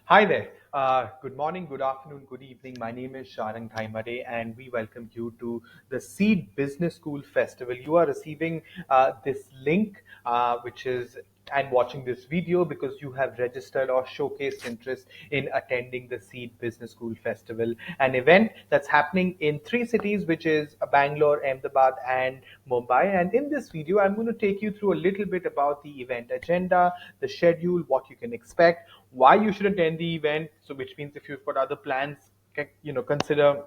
Hi there. Good morning, good afternoon, good evening. My name is Sharang Thaimade, and we welcome you to the Seed Business School Festival. You are receiving this link, which is and watching this video because you have registered or showcased interest in attending the Seed Business School Festival, an event that's happening in three cities, which is Bangalore, Ahmedabad, and Mumbai. And in this video, I'm going to take you through a little bit about the event agenda, the schedule, what you can expect, why you should attend the event. So, which means if you've got other plans, consider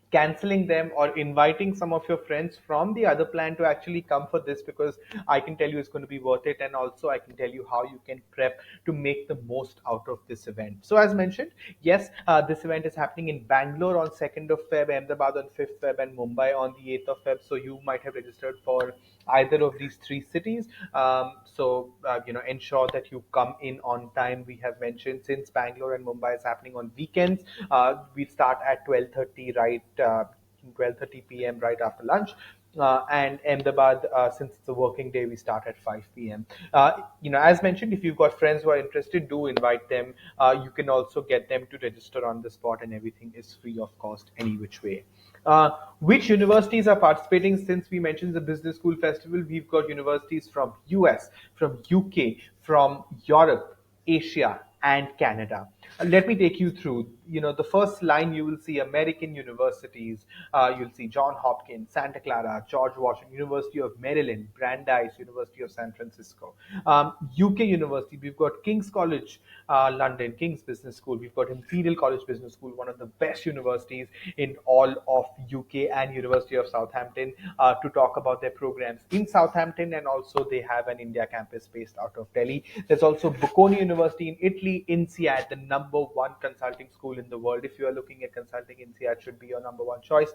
canceling them or inviting some of your friends from the other plan to actually come for this, because I can tell you it's going to be worth it, and also I can tell you how you can prep to make the most out of this event. So as mentioned, yes, this event is happening in Bangalore on 2nd of Feb, Ahmedabad on 5th Feb, and Mumbai on the 8th of Feb. So you might have registered for either of these three cities. Ensure that you come in on time. We have mentioned, since Bangalore and Mumbai is happening on weekends, we start at 12:30, right? 12:30 p.m. right after lunch. And Ahmedabad, since it's a working day, we start at 5 p.m. As mentioned, if you've got friends who are interested, do invite them. You can also get them to register on the spot, and everything is free of cost any which way. Which universities are participating? Since we mentioned the Business School Festival, we've got universities from US, from UK, from Europe, Asia, and Canada. Let me take you through. The first line, you will see American universities. You'll see John Hopkins, Santa Clara, George Washington, University of Maryland, Brandeis, University of San Francisco. UK university, we've got King's College, London, King's Business School. We've got Imperial College Business School, one of the best universities in all of UK, and University of Southampton, to talk about their programs in Southampton, and also they have an India campus based out of Delhi. There's also Bocconi University in Italy, INSEAD, the number one consulting school in the world. If you are looking at consulting, INSEAD should be your number one choice.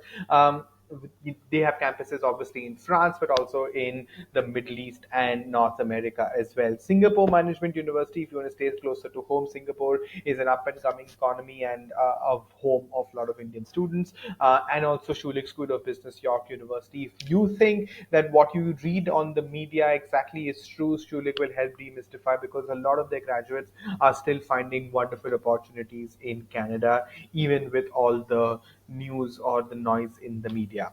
They have campuses obviously in France, but also in the Middle East and North America as well. Singapore Management University, if you want to stay closer to home, Singapore is an up and coming economy and a home of a lot of Indian students. And also Schulich School of Business, York University. If you think that what you read on the media exactly is true, Schulich will help demystify, because a lot of their graduates are still finding wonderful opportunities in Canada, even with all the news or the noise in the media.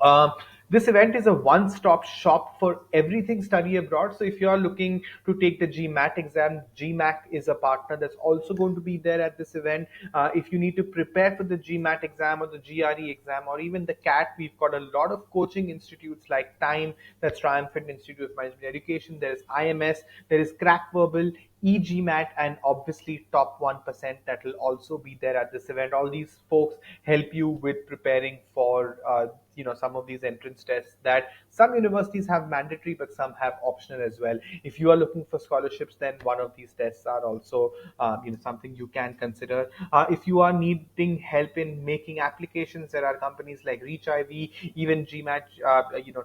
Um, this event is a one-stop shop for everything study abroad. So if you are looking to take the GMAT exam, GMAC is a partner that's also going to be there at this event. If you need to prepare for the GMAT exam or the GRE exam or even the CAT, we've got a lot of coaching institutes like Time, that's Triumphant Institute of Management Education. There is IMS, there is Crack Verbal, EGMAT, and obviously Top 1% that will also be there at this event. All these folks help you with preparing for some of these entrance tests that some universities have mandatory, but some have optional as well. If you are looking for scholarships, then one of these tests are also something you can consider. If you are needing help in making applications, there are companies like Reach IV, even GMAT.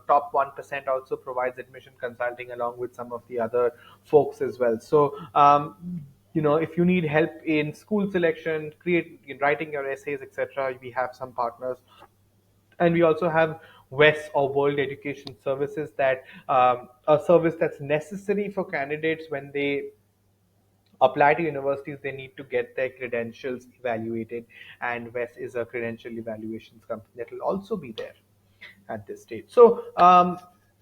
Top 1% also provides admission consulting along with some of the other folks as well. So if you need help in school selection, writing your essays, etc., we have some partners. And we also have WES, or World Education Services, that a service that's necessary for candidates when they apply to universities. They need to get their credentials evaluated, and WES is a credential evaluations company that will also be there at this stage. So,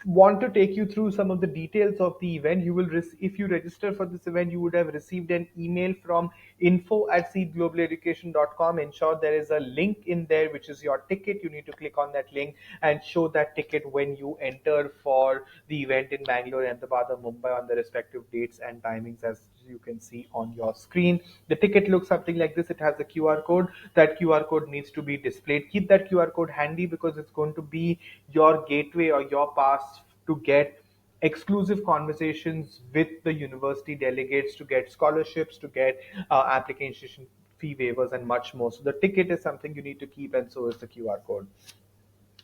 want to take you through some of the details of the event. If you register for this event, you would have received an email from info@seedglobaleducation.com. Ensure there is a link in there, which is your ticket. You need to click on that link and show that ticket when you enter for the event in Bangalore, Ahmedabad, or Mumbai on the respective dates and timings, as you can see on your screen. The ticket looks something like this. It has a QR code. That QR code needs to be displayed. Keep that QR code handy, because it's going to be your gateway or your pass to get exclusive conversations with the university delegates, to get scholarships, to get application fee waivers, and much more. So the ticket is something you need to keep, and so is the QR code.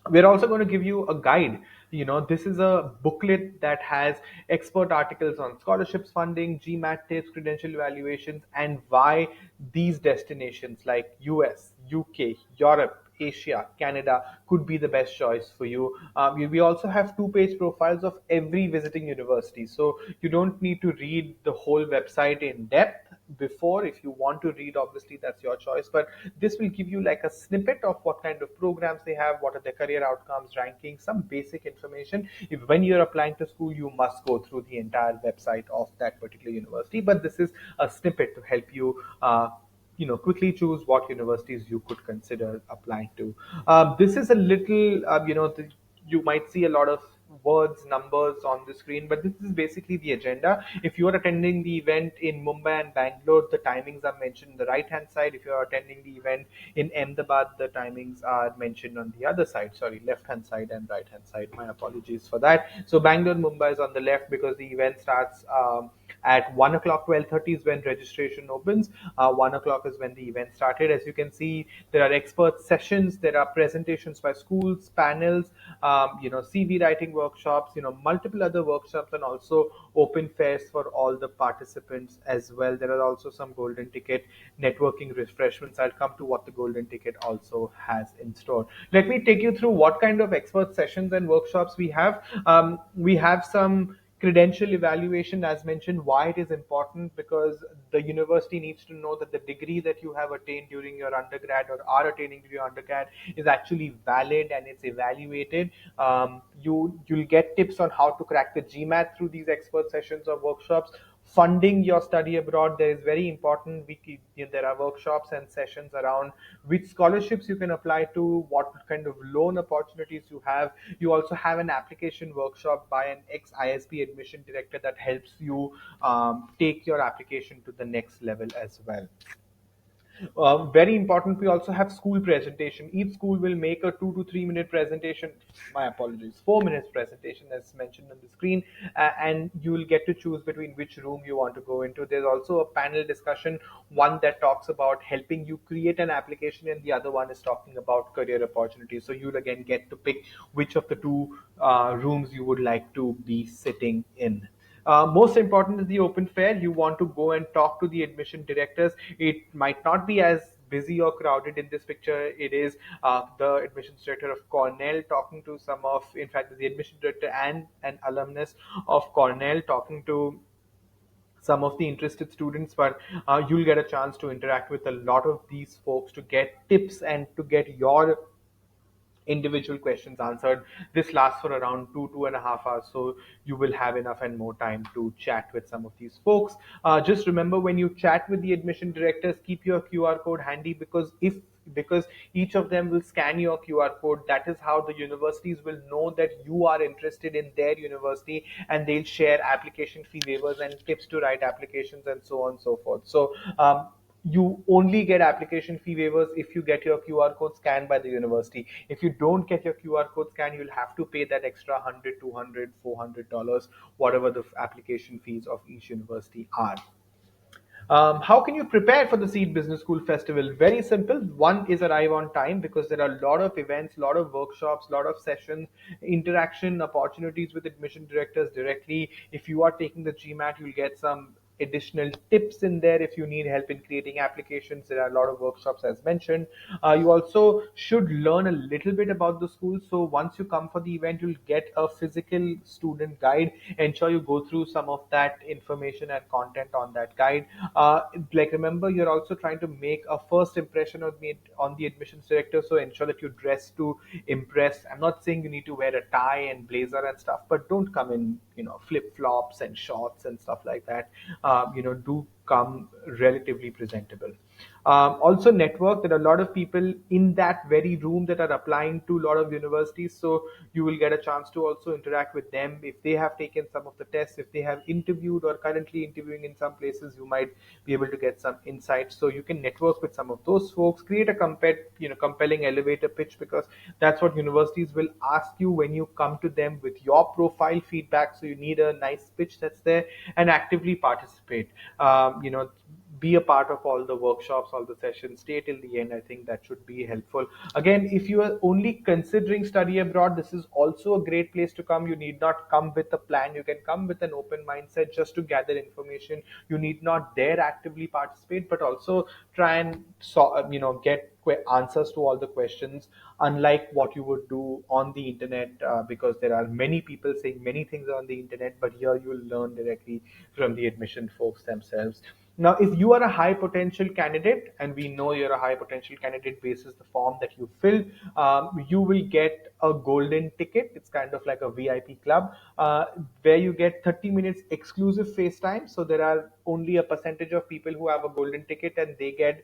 We're also going to give you a guide. This is a booklet that has expert articles on scholarships, funding, GMAT tips, credential evaluations, and why these destinations like US, UK, Europe, Asia, Canada could be the best choice for you. We also have two-page profiles of every visiting university, so you don't need to read the whole website in depth. before. If you want to read, obviously that's your choice, but this will give you like a snippet of what kind of programs they have, what are their career outcomes, rankings, some basic information. If when you're applying to school, you must go through the entire website of that particular university, but this is a snippet to help you quickly choose what universities you could consider applying to. This is a little you might see a lot of words, numbers on the screen, but this is basically the agenda. If you are attending the event in Mumbai and Bangalore, the timings are mentioned on the right hand side. If you are attending the event in Ahmedabad, the timings are mentioned on the other side, sorry, left hand side and right hand side. My apologies for that. So Bangalore, Mumbai is on the left because the event starts at 1 o'clock. 12:30 is when registration opens. 1 o'clock is when the event started. As you can see, there are expert sessions, there are presentations by schools, panels, CV writing workshops, multiple other workshops, and also open fairs for all the participants as well. There are also some golden ticket networking refreshments. I'll come to what the golden ticket also has in store. Let me take you through what kind of expert sessions and workshops we have. We have some credential evaluation, as mentioned. Why it is important? Because the university needs to know that the degree that you have attained during your undergrad or are attaining during your undergrad is actually valid and it's evaluated. You'll get tips on how to crack the GMAT through these expert sessions or workshops. Funding your study abroad, there is very important. There are workshops and sessions around which scholarships you can apply to, what kind of loan opportunities you have. You also have an application workshop by an ex ISB admission director that helps you take your application to the next level as well. Very important, we also have school presentation. Each school will make a 2 to 3 minute presentation. My apologies, 4 minutes presentation as mentioned on the screen, and you will get to choose between which room you want to go into. There's also a panel discussion, one that talks about helping you create an application, and the other one is talking about career opportunities. So you'll again get to pick which of the two rooms you would like to be sitting in. Most important is the open fair. You want to go and talk to the admission directors. It might not be as busy or crowded in this picture. It is the admissions director of Cornell talking to some of, in fact, the admission director and an alumnus of Cornell talking to some of the interested students, but you'll get a chance to interact with a lot of these folks to get tips and to get your individual questions answered. This lasts for around 2.5 hours, so you will have enough and more time to chat with some of these folks. Just remember, when you chat with the admission directors, keep your QR code handy, because each of them will scan your QR code. That is how the universities will know that you are interested in their university, and they'll share application fee waivers and tips to write applications and so on and so forth. So you only get application fee waivers if you get your QR code scanned by the university. If you don't get your QR code scanned, you'll have to pay that extra 100, 200, $400, whatever the application fees of each university are. How can you prepare for the Seed Business School Festival? Very simple. One is arrive on time, because there are a lot of events, a lot of workshops, a lot of sessions, interaction opportunities with admission directors directly. If you are taking the GMAT, you'll get some additional tips in there. If you need help in creating applications, there are a lot of workshops as mentioned. You also should learn a little bit about the school. So once you come for the event, you'll get a physical student guide. Ensure you go through some of that information and content on that guide. Like, remember, you're also trying to make a first impression on the admissions director, so ensure that you dress to impress. I'm not saying you need to wear a tie and blazer and stuff, but don't come in flip flops and shorts and stuff like that. Do come relatively presentable. Also network. There are a lot of people in that very room that are applying to a lot of universities, so you will get a chance to also interact with them. If they have taken some of the tests, if they have interviewed or currently interviewing in some places, you might be able to get some insights. So you can network with some of those folks, create a compelling elevator pitch, because that's what universities will ask you when you come to them with your profile feedback. So you need a nice pitch that's there, and actively participate. Be a part of all the workshops, all the sessions, stay till the end. I think that should be helpful. Again, if you are only considering study abroad, this is also a great place to come. You need not come with a plan. You can come with an open mindset just to gather information. You need not there actively participate, but also try and get answers to all the questions, unlike what you would do on the internet, because there are many people saying many things on the internet, but here you will learn directly from the admission folks themselves. Now, if you are a high potential candidate, and we know you're a high potential candidate basis the form that you filled, you will get a golden ticket. It's kind of like a VIP club, where you get 30 minutes exclusive FaceTime. So there are only a percentage of people who have a golden ticket, and they get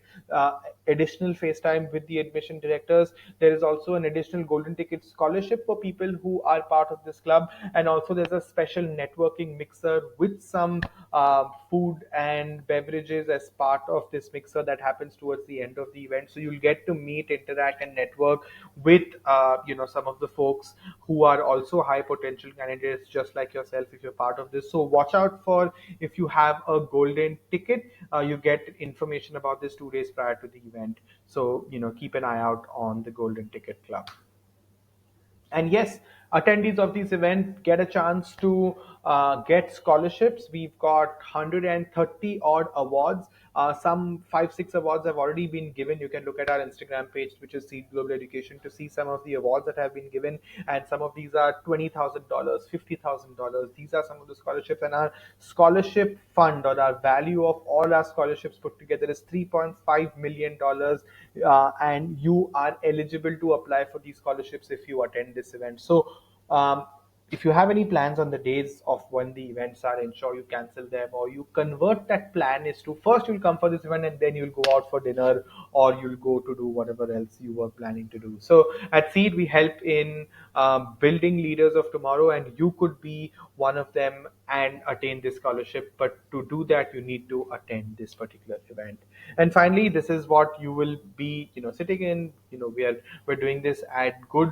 additional FaceTime with the admission directors. There is also an additional golden ticket scholarship for people who are part of this club, and also there's a special networking mixer with some food and beverages as part of this mixer that happens towards the end of the event. So you'll get to meet, interact, and network with some of the folks who are also high potential candidates just like yourself if you're part of this. So watch out for, if you have a golden ticket, you get information about this 2 days prior to the event. So keep an eye out on the golden ticket club. And yes, attendees of this event get a chance to get scholarships. We've got 130 odd awards. Some 5 6 awards have already been given. You can look at our Instagram page, which is Seed Global Education, to see some of the awards that have been given. And some of these are $20,000, $50,000. These are some of the scholarships. And our scholarship fund, or our value of all our scholarships put together, is $3.5 million. And you are eligible to apply for these scholarships if you attend this event. So um, if you have any plans on the days of when the events are, ensure you cancel them, or you convert that plan is to, first you'll come for this event and then you'll go out for dinner, or you'll go to do whatever else you were planning to do. So at Seed, we help in building leaders of tomorrow, and you could be one of them and attain this scholarship. But to do that, you need to attend this particular event. And finally, this is what you will be sitting in. We're doing this at good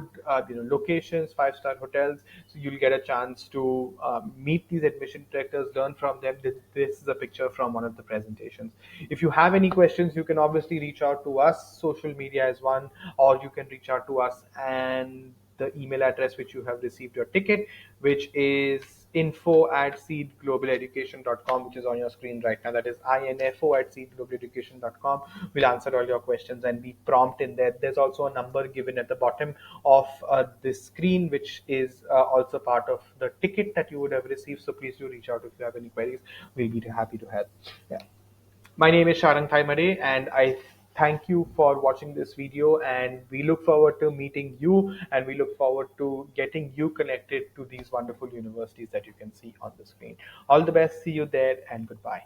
locations, 5-star hotels. So you'll get a chance to meet these admission directors, learn from them. This is a picture from one of the presentations. If you have any questions, you can obviously reach out to us. Social media is one, or you can reach out to us and the email address which you have received your ticket, which is info@seedglobaleducation.com, which is on your screen right now. That is info@seedglobaleducation.com. We'll answer all your questions and be prompt in there. There's also a number given at the bottom of this screen, which is also part of the ticket that you would have received. So please do reach out if you have any queries. We'll be happy to help. Yeah. My name is Sharang Thaimade, and I thank you for watching this video, and we look forward to meeting you, and we look forward to getting you connected to these wonderful universities that you can see on the screen. All the best. See you there, and goodbye.